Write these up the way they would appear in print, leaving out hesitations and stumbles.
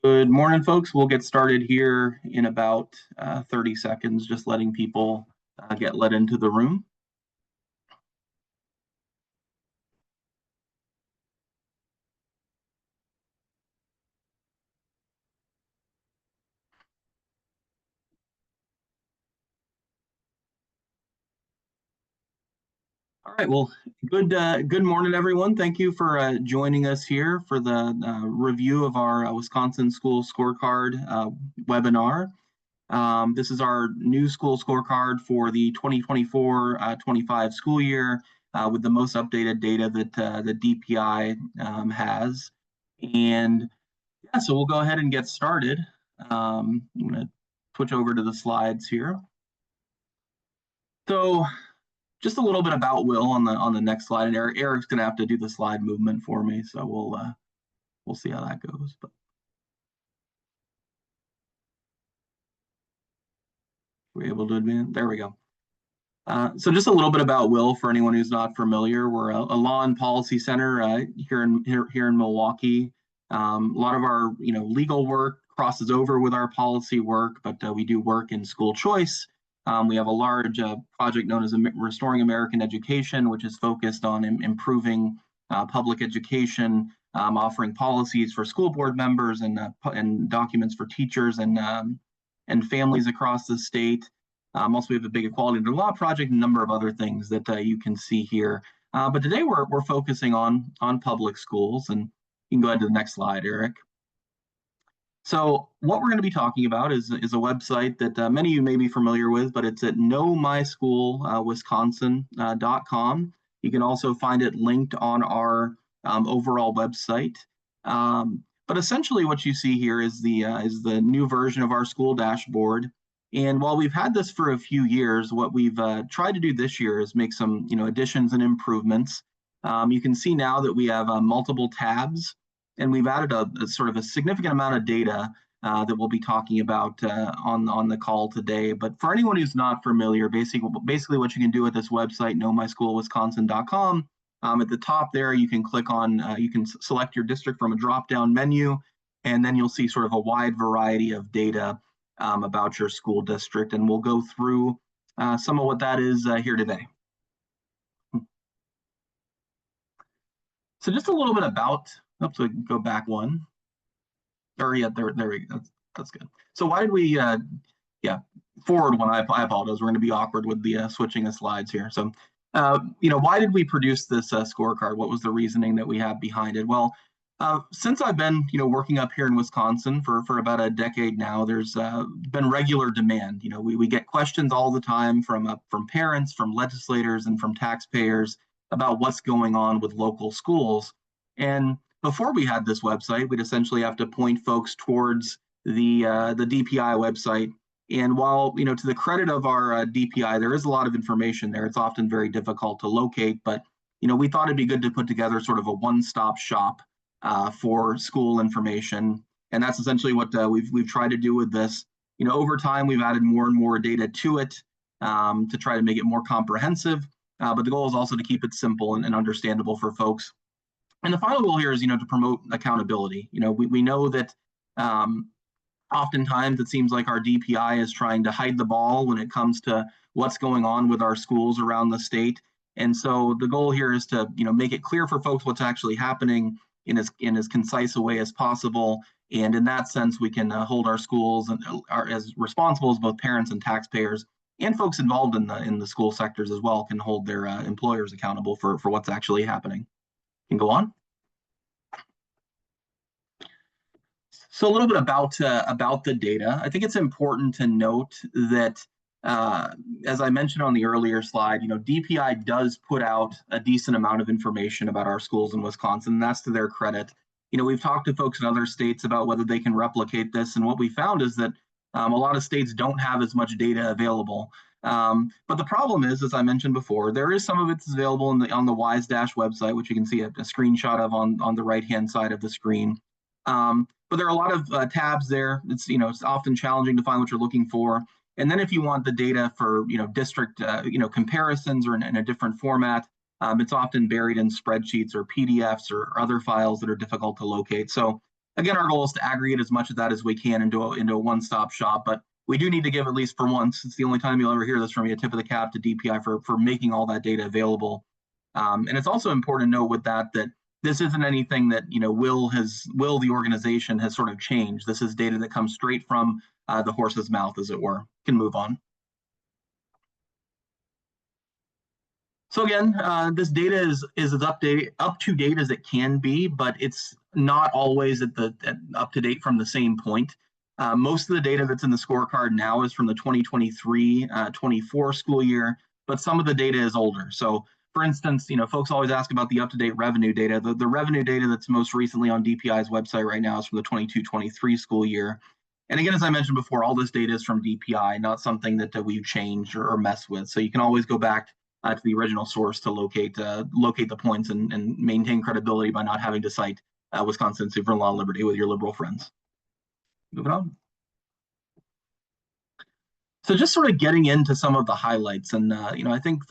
Good morning, folks. We'll get started here in about 30 seconds, just letting people get let into the room. All right, well, good morning, everyone. Thank you for joining us here for the review of our Wisconsin School Scorecard webinar. This is our new school scorecard for the 2024-25 school year with the most updated data that the DPI has. And yeah, so we'll go ahead and get started. I'm going to switch over to the slides here. So just a little bit about Will on the next slide, and Eric's going to have to do the slide movement for me, so we'll see how that goes. But we're able to advance. There we go. So just a little bit about Will for anyone who's not familiar. We're a law and policy center here in Milwaukee. A lot of our legal work crosses over with our policy work, but we do work in school choice. We have a large project known as Restoring American Education, which is focused on improving public education, offering policies for school board members and documents for teachers and families across the state. Also, we have a big equality under law project, and a number of other things that you can see here. But today we're focusing on public schools, and you can go ahead to the next slide, Eric. So what we're going to be talking about is a website that many of you may be familiar with, but it's at knowmyschoolwisconsin.com. You can also find it linked on our overall website. But essentially what you see here is the new version of our school dashboard. And while we've had this for a few years, what we've tried to do this year is make some additions and improvements. You can see now that we have multiple tabs, and we've added a sort of a significant amount of data that we'll be talking about on the call today. But for anyone who's not familiar, basically what you can do with this website, knowmyschoolwisconsin.com, at the top there, you can click on, you can select your district from a drop-down menu, and then you'll see sort of a wide variety of data about your school district, and we'll go through some of what that is here today. So just a little bit about, oops, we can go back one. Or yeah, there we go. That's good. So why did we, forward one, I apologize. We're going to be awkward with the switching of slides here. So, why did we produce this scorecard? What was the reasoning that we have behind it? Well, since I've been, working up here in Wisconsin for about a decade now, there's been regular demand. We get questions all the time from parents, from legislators, and from taxpayers about what's going on with local schools. And before we had this website, we'd essentially have to point folks towards the DPI website. And while, to the credit of our DPI, there is a lot of information there. It's often very difficult to locate, but, we thought it'd be good to put together sort of a one-stop shop for school information. And that's essentially what we've tried to do with this. Over time, we've added more and more data to it to try to make it more comprehensive. But the goal is also to keep it simple and understandable for folks. And the final goal here is, to promote accountability. We know that oftentimes it seems like our DPI is trying to hide the ball when it comes to what's going on with our schools around the state. And so the goal here is to, make it clear for folks what's actually happening in as concise a way as possible. And in that sense, we can hold our schools and are as responsible as both parents and taxpayers, and folks involved in the school sectors as well can hold their employers accountable for what's actually happening. Can go on. So a little bit about the data. I think it's important to note that, as I mentioned on the earlier slide, DPI does put out a decent amount of information about our schools in Wisconsin, and that's to their credit. We've talked to folks in other states about whether they can replicate this, and what we found is that a lot of states don't have as much data available. But the problem is, as I mentioned before, there is some of it's available on the WISE-Dash website, which you can see a screenshot of on the right-hand side of the screen. But there are a lot of tabs there. It's often challenging to find what you're looking for. And then if you want the data for district comparisons or in a different format, it's often buried in spreadsheets or PDFs or other files that are difficult to locate. So Again, our goal is to aggregate as much of that as we can into a one-stop shop, but we do need to give, at least for once, it's the only time you'll ever hear this from me, a tip of the cap to DPI for making all that data available. And it's also important to note with that this isn't anything that Will the organization has sort of changed. This is data that comes straight from the horse's mouth, as it were. Can move on. So again, this data is as up to date as it can be, but it's not always up to date from the same point. Most of the data that's in the scorecard now is from the 2023-24 school year, but some of the data is older. So for instance, folks always ask about the up-to-date revenue data. The revenue data that's most recently on DPI's website right now is from the 22-23 school year. And again, as I mentioned before, all this data is from DPI, not something that we've changed or messed with. So you can always go back to the original source to locate the points and maintain credibility by not having to cite Wisconsin Supreme Law and Liberty with your liberal friends. Moving on. So just sort of getting into some of the highlights, and I think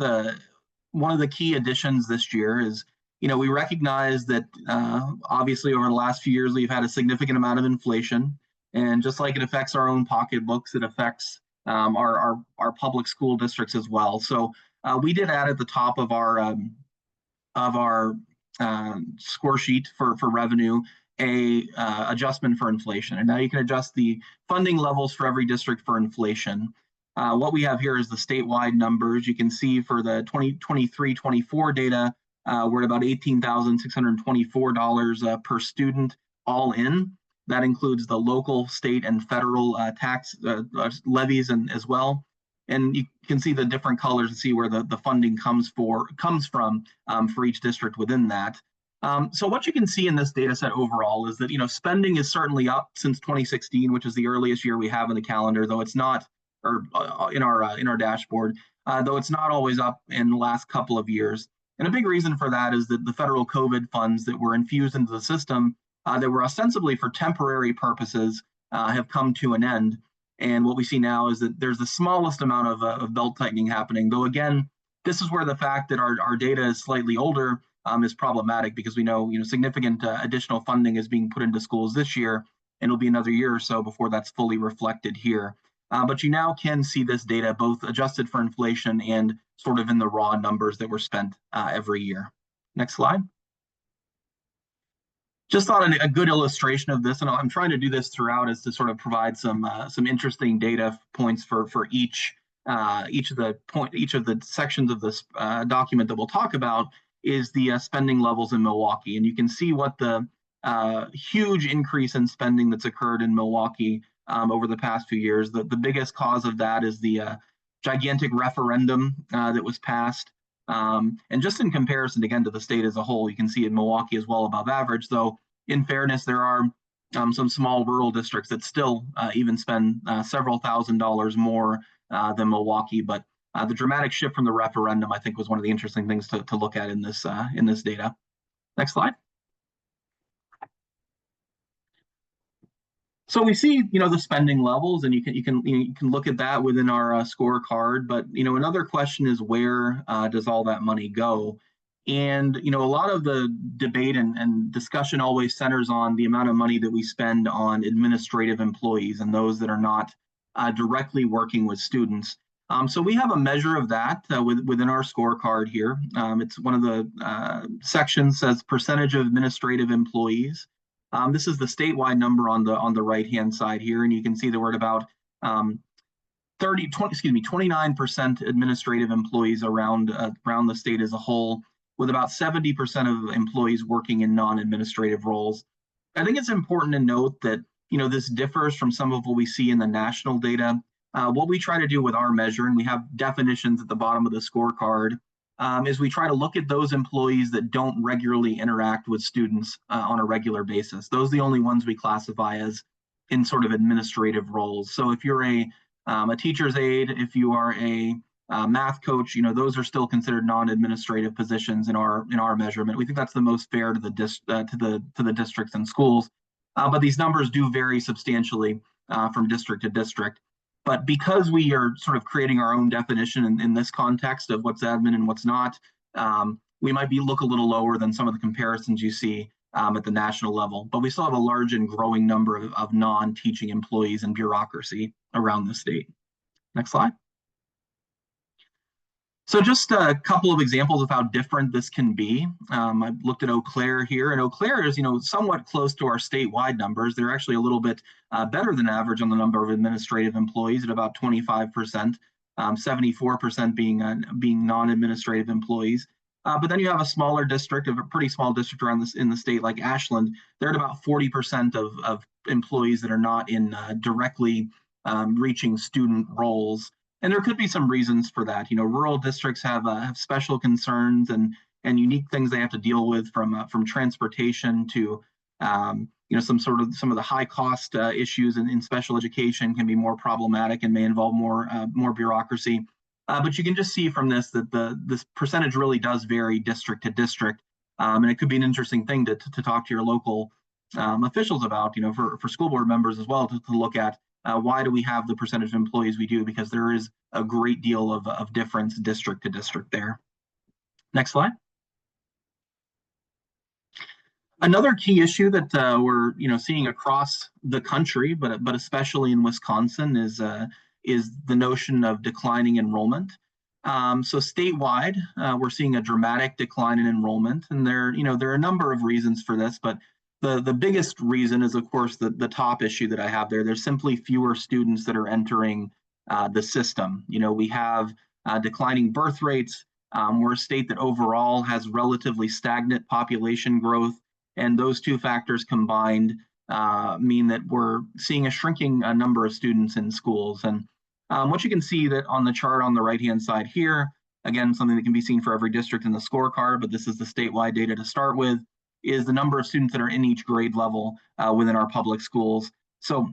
one of the key additions this year is we recognize that obviously over the last few years we've had a significant amount of inflation, and just like it affects our own pocketbooks, it affects our public school districts as well. So we did add at the top of our score sheet for revenue a adjustment for inflation, and now you can adjust the funding levels for every district for inflation. What we have here is the statewide numbers. You can see for the 2023-24 data, we're at about $18,624 per student all in. That includes the local, state, and federal tax levies as well. And you can see the different colors and see where the funding comes from for each district within that. So what you can see in this data set overall is that spending is certainly up since 2016, which is the earliest year we have in the calendar, though it's not, or in our dashboard, though it's not always up in the last couple of years. And a big reason for that is that the federal COVID funds that were infused into the system that were ostensibly for temporary purposes have come to an end. And what we see now is that there's the smallest amount of belt tightening happening, though again, this is where the fact that our data is slightly older is problematic, because we know significant additional funding is being put into schools this year, and it'll be another year or so before that's fully reflected here. But you now can see this data both adjusted for inflation and sort of in the raw numbers that were spent every year. Next slide. Just thought a good illustration of this, and I'm trying to do this throughout, is to sort of provide some interesting data points for each of the sections of this document that we'll talk about, is the spending levels in Milwaukee. And you can see what the huge increase in spending that's occurred in Milwaukee over the past few years. The biggest cause of that is the gigantic referendum that was passed. And just in comparison, again, to the state as a whole, you can see in Milwaukee is well above average, though in fairness, there are some small rural districts that still even spend several $1,000s more than Milwaukee. But the dramatic shift from the referendum, I think, was one of the interesting things to look at in this data. Next slide. So we see, the spending levels, and you can look at that within our scorecard. But another question is, where does all that money go? And a lot of the debate and discussion always centers on the amount of money that we spend on administrative employees and those that are not directly working with students. So we have a measure of that within our scorecard here. It's one of the sections says percentage of administrative employees. This is the statewide number on the right-hand side here, and you can see that we're at about 29% administrative employees around the state as a whole, with about 70% of employees working in non-administrative roles. I think it's important to note that this differs from some of what we see in the national data. What we try to do with our measure, and we have definitions at the bottom of the scorecard, is we try to look at those employees that don't regularly interact with students on a regular basis. Those are the only ones we classify as in sort of administrative roles. So if you're a teacher's aide, if you are a math coach, those are still considered non-administrative positions in our measurement. We think that's the most fair to the districts and schools, but these numbers do vary substantially from district to district. But because we are sort of creating our own definition in this context of what's admin and what's not, we might look a little lower than some of the comparisons you see at the national level, but we still have a large and growing number of non-teaching employees and bureaucracy around the state. Next slide. So just a couple of examples of how different this can be. I've looked at Eau Claire here, and Eau Claire is, somewhat close to our statewide numbers. They're actually a little bit better than average on the number of administrative employees at about 25%, 74% being non-administrative employees. But then you have a smaller district, a pretty small district around this in the state like Ashland. They're at about 40% of employees that are not in directly reaching student roles. And there could be some reasons for that. Rural districts have special concerns and unique things they have to deal with, from transportation to some of the high cost issues in special education can be more problematic and may involve more bureaucracy. But you can just see from this that this percentage really does vary district to district, and it could be an interesting thing to talk to your local officials about. For school board members as well, to look at. Why do we have the percentage of employees we do? Because there is a great deal of difference district to district there. Next slide. Another key issue that we're seeing across the country, but especially in Wisconsin, is the notion of declining enrollment. So statewide, we're seeing a dramatic decline in enrollment, and there are a number of reasons for this, but the biggest reason is, of course, the top issue that I have there. There's simply fewer students that are entering the system. We have declining birth rates. We're a state that overall has relatively stagnant population growth, and those two factors combined mean that we're seeing a shrinking number of students in schools. And what you can see that on the chart on the right-hand side here, again, something that can be seen for every district in the scorecard, but this is the statewide data to start with, is the number of students that are in each grade level within our public schools. So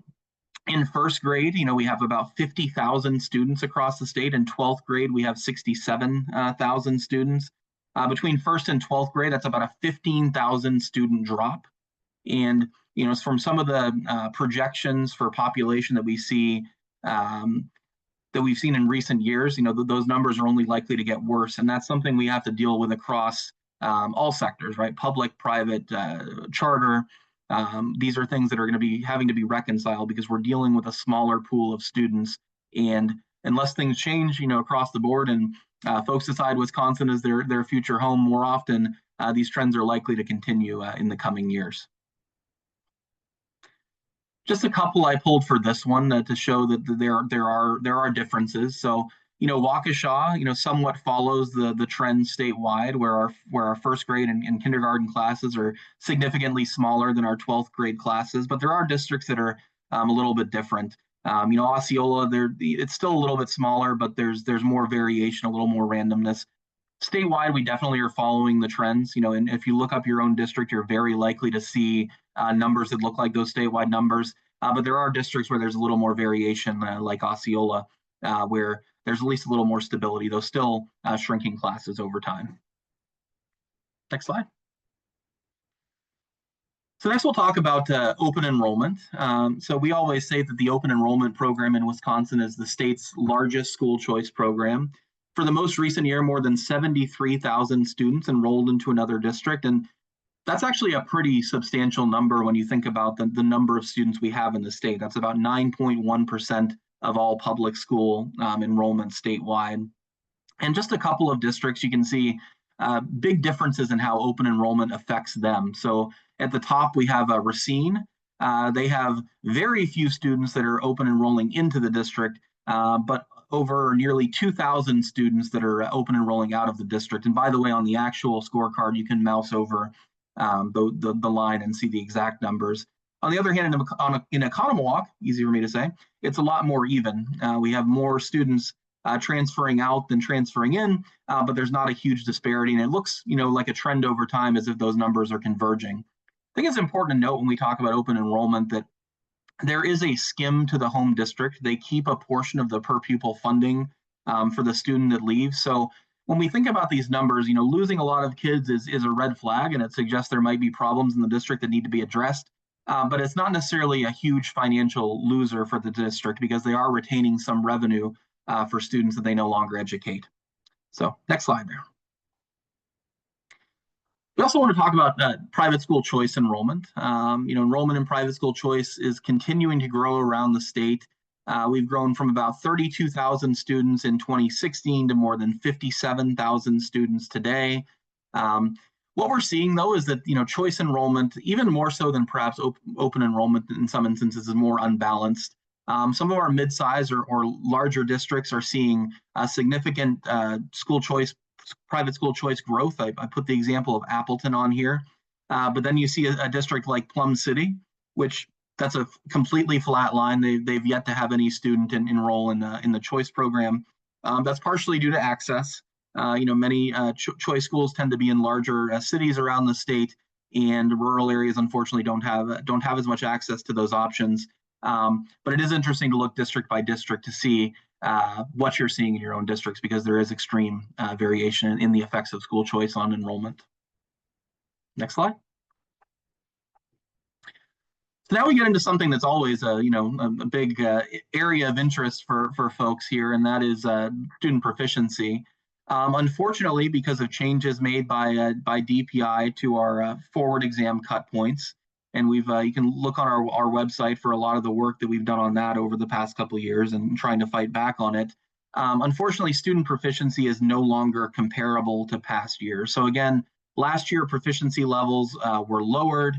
in first grade, we have about 50,000 students across the state. In 12th grade, we have 67,000 students. Between first and 12th grade, that's about a 15,000 student drop. And, from some of the projections for population that we see, that we've seen in recent years, those numbers are only likely to get worse. And that's something we have to deal with across all sectors, right? Public, private, charter. These are things that are going to be having to be reconciled because we're dealing with a smaller pool of students. And unless things change, across the board, and folks decide Wisconsin is their future home more often, these trends are likely to continue in the coming years. Just a couple I pulled for this one to show that there are differences. So Waukesha, somewhat follows the trend statewide, where our first grade and kindergarten classes are significantly smaller than our 12th grade classes, but there are districts that are a little bit different. Osceola, it's still a little bit smaller, but there's more variation, a little more randomness. Statewide, we definitely are following the trends, and if you look up your own district, you're very likely to see numbers that look like those statewide numbers. But there are districts where there's a little more variation, like Osceola, where there's at least a little more stability, though still shrinking classes over time. Next slide. So next we'll talk about open enrollment. So we always say that the open enrollment program in Wisconsin is the state's largest school choice program. For the most recent year, more than 73,000 students enrolled into another district. And that's actually a pretty substantial number when you think about the number of students we have in the state. That's about 9.1% of all public school enrollment statewide. And just a couple of districts, you can see big differences in how open enrollment affects them. So at the top, we have Racine. They have very few students that are open enrolling into the district, but over nearly 2,000 students that are open enrolling out of the district. And by the way, on the actual scorecard, you can mouse over the line and see the exact numbers. On the other hand, in Oconomowoc, easy for me to say, it's a lot more even. We have more students transferring out than transferring in, but there's not a huge disparity. And it looks, like a trend over time as if those numbers are converging. I think it's important to note when we talk about open enrollment that there is a skim to the home district. They keep a portion of the per pupil funding for the student that leaves. So when we think about these numbers, losing a lot of kids is a red flag, and it suggests there might be problems in the district that need to be addressed. But it's not necessarily a huge financial loser for the district because they are retaining some revenue for students that they no longer educate. So next slide there. We also want to talk about private school choice enrollment. Enrollment in private school choice is continuing to grow around the state. We've grown from about 32,000 students in 2016 to more than 57,000 students today. What we're seeing, though, is that choice enrollment, even more so than perhaps open enrollment in some instances, is more unbalanced. Some of our mid-size or larger districts are seeing significant private school choice growth. I put the example of Appleton on here, but then you see a district like Plum City, which that's a completely flat line. They've yet to have any student enroll in the choice program. That's partially due to access. Many choice schools tend to be in larger cities around the state, and rural areas unfortunately don't have as much access to those options. But it is interesting to look district by district to see what you're seeing in your own districts, because there is extreme variation in the effects of school choice on enrollment. Next slide. So now we get into something that's always a big area of interest for folks here, and that is student proficiency. Unfortunately, because of changes made by DPI to our forward exam cut points, and you can look on our website for a lot of the work that we've done on that over the past couple of years and trying to fight back on it. Unfortunately, student proficiency is no longer comparable to past years. So again, last year proficiency levels were lowered,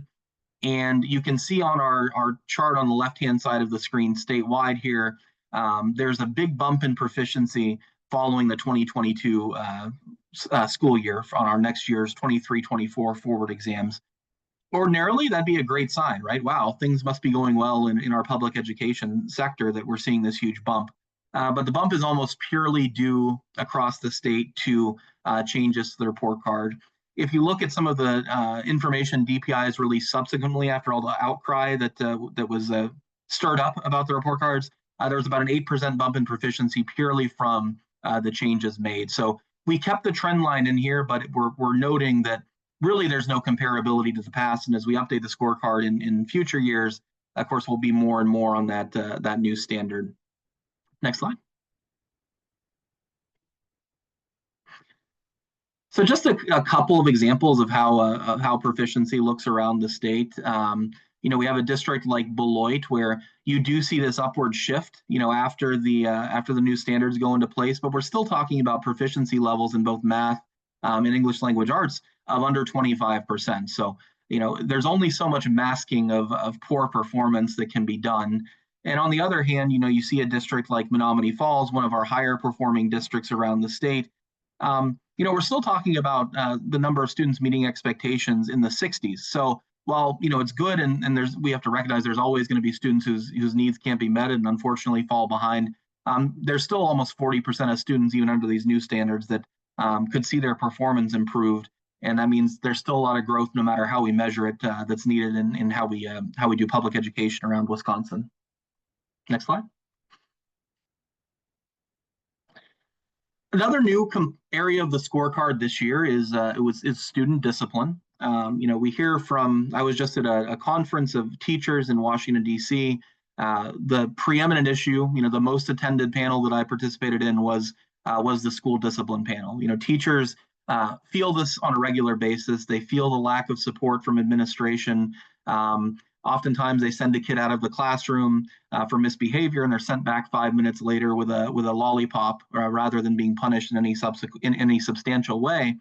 and you can see on our chart on the left-hand side of the screen statewide here, there's a big bump in proficiency following the 2022 school year on our next year's 23-24 forward exams. Ordinarily, that'd be a great sign, right? Wow, things must be going well in our public education sector that we're seeing this huge bump. But the bump is almost purely due across the state to changes to the report card. If you look at some of the information DPI has released subsequently after all the outcry that was stirred up about the report cards, there was about an 8% bump in proficiency purely from the changes made. So we kept the trend line in here, but we're noting that really there's no comparability to the past. And as we update the scorecard in future years, of course, we'll be more and more on that new standard. Next slide. So just a couple of examples of how proficiency looks around the state. We have a district like Beloit where you do see this upward shift, after the new standards go into place, but we're still talking about proficiency levels in both math and English language arts of under 25%. So, there's only so much masking of poor performance that can be done. And on the other hand, you see a district like Menominee Falls, one of our higher performing districts around the state. We're still talking about the number of students meeting expectations in the 60s. So while it's good, and we have to recognize there's always going to be students whose needs can't be met and unfortunately fall behind. There's still almost 40% of students, even under these new standards, that could see their performance improved, and that means there's still a lot of growth, no matter how we measure it, that's needed in how we do public education around Wisconsin. Next slide. Another new area of the scorecard this year is student discipline. We hear from, I was just at a conference of teachers in Washington, D.C. The preeminent issue, the most attended panel that I participated in was the school discipline panel. Teachers feel this on a regular basis. They feel the lack of support from administration. Oftentimes they send a kid out of the classroom for misbehavior, and they're sent back 5 minutes later with a lollipop rather than being punished in any substantial way.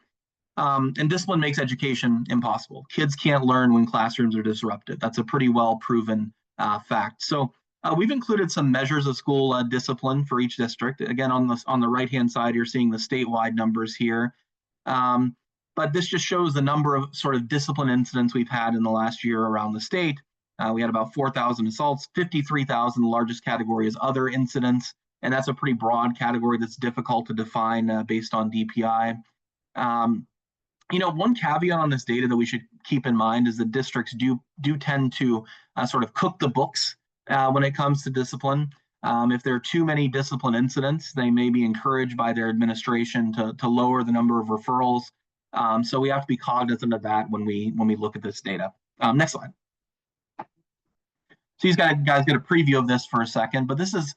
And discipline makes education impossible. Kids can't learn when classrooms are disrupted. That's a pretty well proven fact. So we've included some measures of school discipline for each district. Again, on the right-hand side, you're seeing the statewide numbers here. But this just shows the number of sort of discipline incidents we've had in the last year around the state. We had about 4,000 assaults, 53,000, the largest category is other incidents. And that's a pretty broad category that's difficult to define based on DPI. One caveat on this data that we should keep in mind is that districts do tend to sort of cook the books when it comes to discipline. If there are too many discipline incidents, they may be encouraged by their administration to lower the number of referrals. So we have to be cognizant of that when we look at this data. Next slide. So you guys get a preview of this for a second, but this is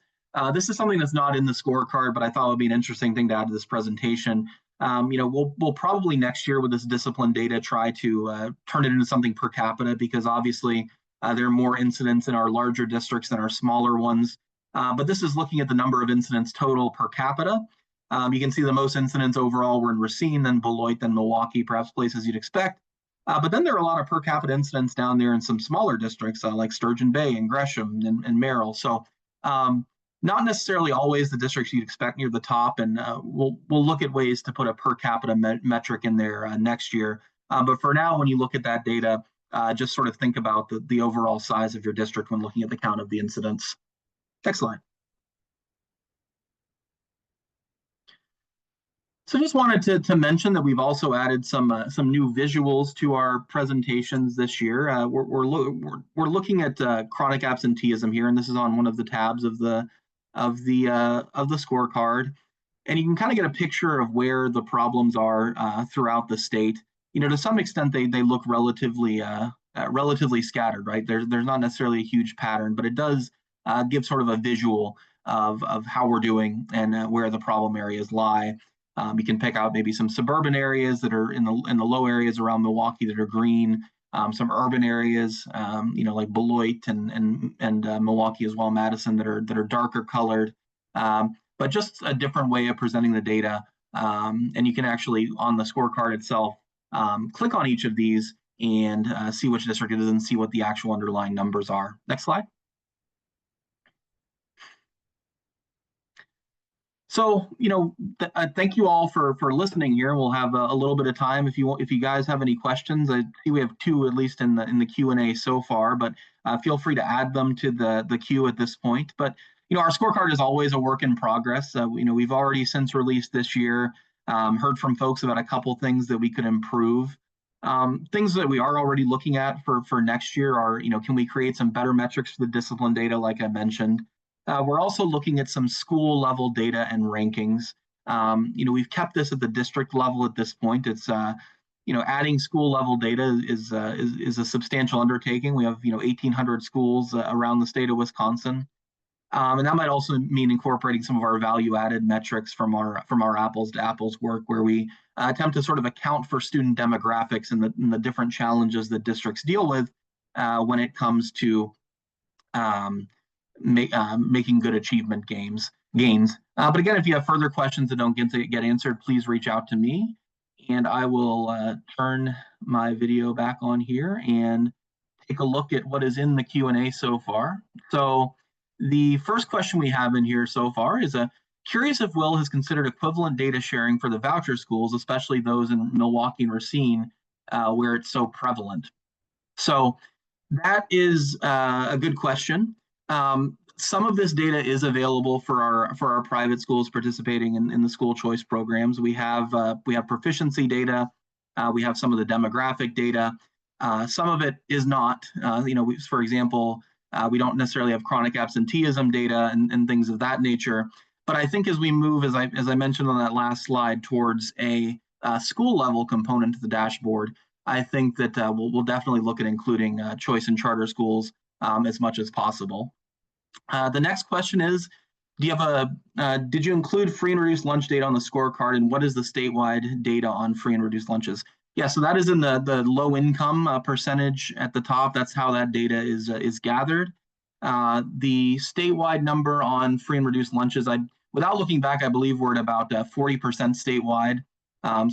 something that's not in the scorecard, but I thought would be an interesting thing to add to this presentation. We'll probably next year with this discipline data try to turn it into something per capita, because obviously there are more incidents in our larger districts than our smaller ones. But this is looking at the number of incidents total per capita. You can see the most incidents overall were in Racine, then Beloit, then Milwaukee, perhaps places you'd expect. But then there are a lot of per capita incidents down there in some smaller districts like Sturgeon Bay and Gresham and Merrill. So not necessarily always the districts you'd expect near the top, and we'll look at ways to put a per capita metric in there next year. But for now, when you look at that data, just sort of think about the overall size of your district when looking at the count of the incidents. Next slide. So just wanted to mention that we've also added some new visuals to our presentations this year. We're looking at chronic absenteeism here, and this is on one of the tabs of the scorecard, and you can kind of get a picture of where the problems are throughout the state. To some extent they look relatively scattered, right? There's not necessarily a huge pattern, but it does give sort of a visual of how we're doing and where the problem areas lie. You can pick out maybe some suburban areas that are in the low areas around Milwaukee that are green, some urban areas, like Beloit and Milwaukee as well, Madison, that are darker colored. But just a different way of presenting the data. And you can actually, on the scorecard itself, click on each of these and see which district it is and see what the actual underlying numbers are. Next slide. So, thank you all for listening here. We'll have a little bit of time if you guys have any questions. I see we have two at least in the Q&A so far, but feel free to add them to the queue at this point. But our scorecard is always a work in progress. We've already since released this year heard from folks about a couple things that we could improve. Things that we are already looking at for next year are, can we create some better metrics for the discipline data, like I mentioned. We're also looking at some school level data and rankings. We've kept this at the district level at this point. It's adding school level data is a substantial undertaking. We have 1,800 schools around the state of Wisconsin, and that might also mean incorporating some of our value added metrics from our apples to apples work, where we attempt to sort of account for student demographics and the different challenges that districts deal with when it comes to making good achievement gains. But again, if you have further questions that don't get answered, please reach out to me, and I will turn my video back on here and take a look at what is in the Q&A so far. So the first question we have in here so far is curious if Will has considered equivalent data sharing for the voucher schools, especially those in Milwaukee and Racine, where it's so prevalent. So that is a good question. Some of this data is available for our private schools participating in the school choice programs. We have proficiency data. We have some of the demographic data. Some of it is not. For example, we don't necessarily have chronic absenteeism data and things of that nature. But I think as we move, as I mentioned on that last slide, towards a school level component to the dashboard, I think that we'll definitely look at including choice and charter schools as much as possible. The next question is, did you include free and reduced lunch data on the scorecard, and what is the statewide data on free and reduced lunches? Yeah, so that is in the low income percentage at the top. That's how that data is gathered. The statewide number on free and reduced lunches, without looking back, I believe we're at about 40% statewide.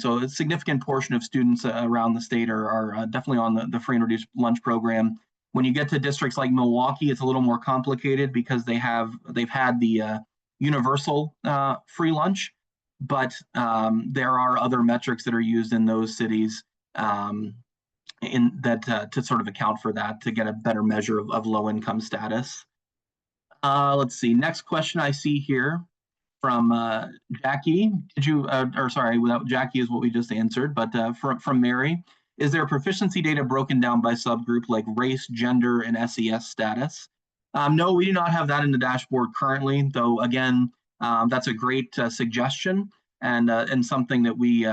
So a significant portion of students around the state are definitely on the free and reduced lunch program. When you get to districts like Milwaukee, it's a little more complicated because they've had the universal free lunch, but there are other metrics that are used in those cities to sort of account for that, to get a better measure of low income status. Let's see. Next question I see here from Jackie. Jackie is what we just answered, but from Mary. Is there proficiency data broken down by subgroup like race, gender, and SES status? No, we do not have that in the dashboard currently, though again, that's a great suggestion and something that we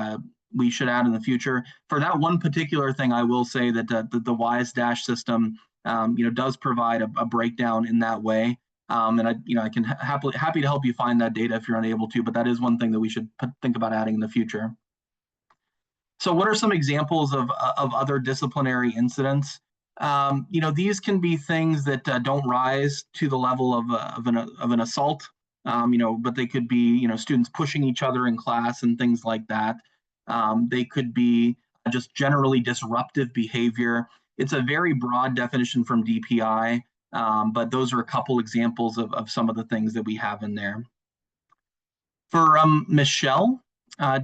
should add in the future. For that one particular thing, I will say that the WISE Dash system does provide a breakdown in that way. And I can happy to help you find that data if you're unable to, but that is one thing that we should think about adding in the future. So what are some examples of other disciplinary incidents? These can be things that don't rise to the level of an assault, but they could be, students pushing each other in class and things like that. They could be just generally disruptive behavior. It's a very broad definition from DPI, but those are a couple examples of some of the things that we have in there. For Michelle,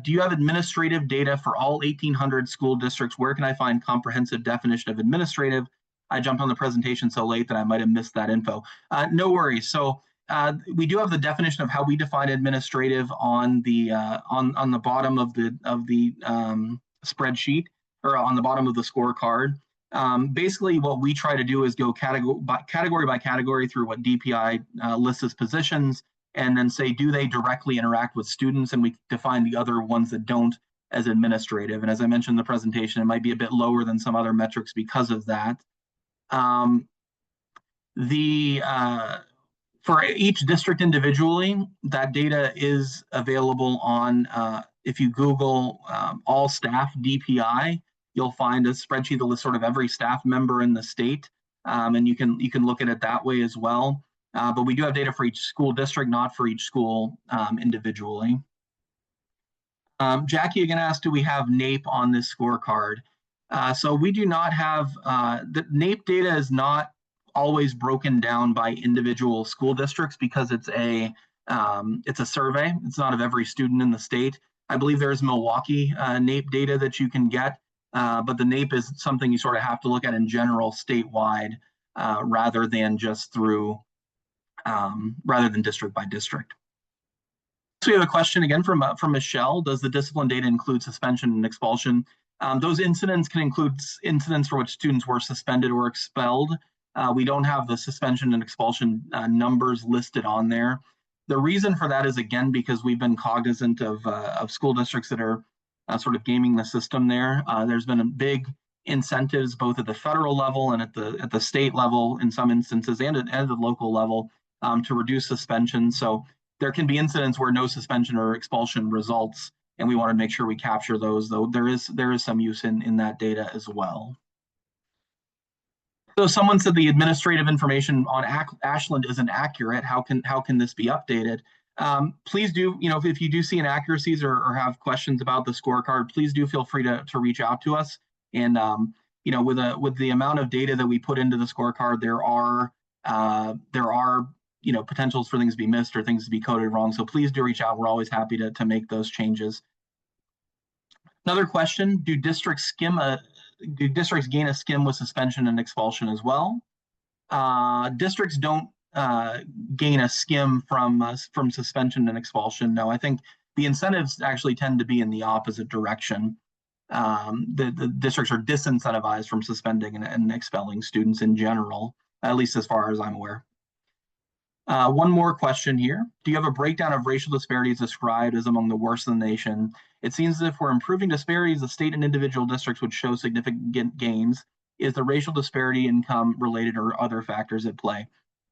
do you have administrative data for all 1,800 school districts? Where can I find comprehensive definition of administrative? I jumped on the presentation so late that I might have missed that info. No worries. So we do have the definition of how we define administrative on the bottom of the spreadsheet, or on the bottom of the scorecard. Basically, what we try to do is go category by category through what DPI lists as positions, and then say, do they directly interact with students? And we define the other ones that don't as administrative. And as I mentioned in the presentation, it might be a bit lower than some other metrics because of that. For each district individually, that data is available on, if you Google all staff DPI, you'll find a spreadsheet that lists sort of every staff member in the state. And you can look at it that way as well. But we do have data for each school district, not for each school individually. Jackie again asked, do we have NAEP on this scorecard? So we do not have, the NAEP data is not always broken down by individual school districts because it's a survey. It's not of every student in the state. I believe there's Milwaukee NAEP data that you can get, but the NAEP is something you sort of have to look at in general statewide rather than just through rather than district by district. So we have a question again from Michelle. Does the discipline data include suspension and expulsion? Those incidents can include incidents for which students were suspended or expelled. We don't have the suspension and expulsion numbers listed on there. The reason for that is, again, because we've been cognizant of school districts that are sort of gaming the system there. There's been a big incentives both at the federal level and at the state level in some instances, and at the local level, to reduce suspension. So there can be incidents where no suspension or expulsion results, and we want to make sure we capture those, though there is some use in that data as well. So someone said the administrative information on Ashland isn't accurate. How can this be updated? Please do, if you do see inaccuracies or have questions about the scorecard, please do feel free to reach out to us. And with the amount of data that we put into the scorecard, there are potentials for things to be missed or things to be coded wrong. So please do reach out. We're always happy to make those changes. Another question: do districts gain a skim with suspension and expulsion as well? Districts don't gain a skim from suspension and expulsion. No, I think the incentives actually tend to be in the opposite direction. The districts are disincentivized from suspending and expelling students in general, at least as far as I'm aware. One more question here. Do you have a breakdown of racial disparities described as among the worst in the nation? It seems as if we're improving disparities, the state and individual districts would show significant gains. Is the racial disparity income related or other factors at play?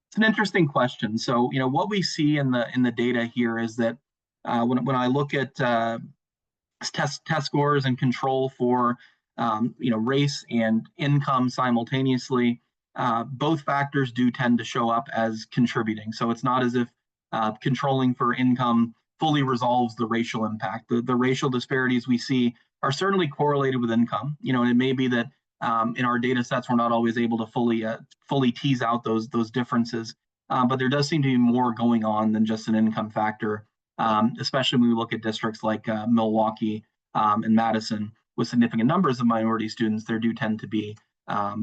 It's an interesting question. So, what we see in the data here is that when I look at test scores and control for race and income simultaneously, both factors do tend to show up as contributing. So it's not as if controlling for income fully resolves the racial impact. The racial disparities we see are certainly correlated with income. And it may be that in our data sets we're not always able to fully tease out those differences, but there does seem to be more going on than just an income factor, especially when we look at districts like Milwaukee and Madison with significant numbers of minority students. There do tend to be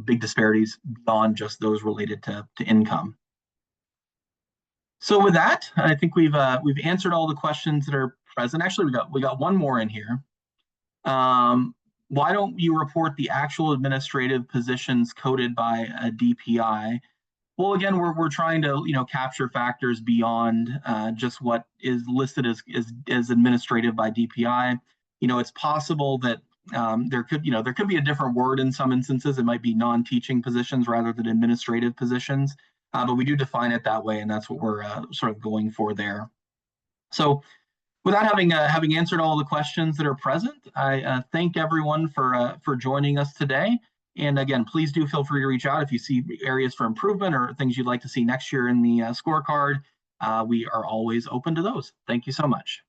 big disparities beyond just those related to income. So with that, I think we've answered all the questions that are present. Actually, we got one more in here. Why don't you report the actual administrative positions coded by a DPI? Well, again, we're trying to capture factors beyond just what is listed as administrative by DPI. It's possible that there could be a different word in some instances. It might be non-teaching positions rather than administrative positions. but we do define it that way, and that's what we're sort of going for there. So without having answered all the questions that are present, I thank everyone for joining us today. And again, please do feel free to reach out if you see areas for improvement or things you'd like to see next year in the scorecard. We are always open to those. Thank you so much.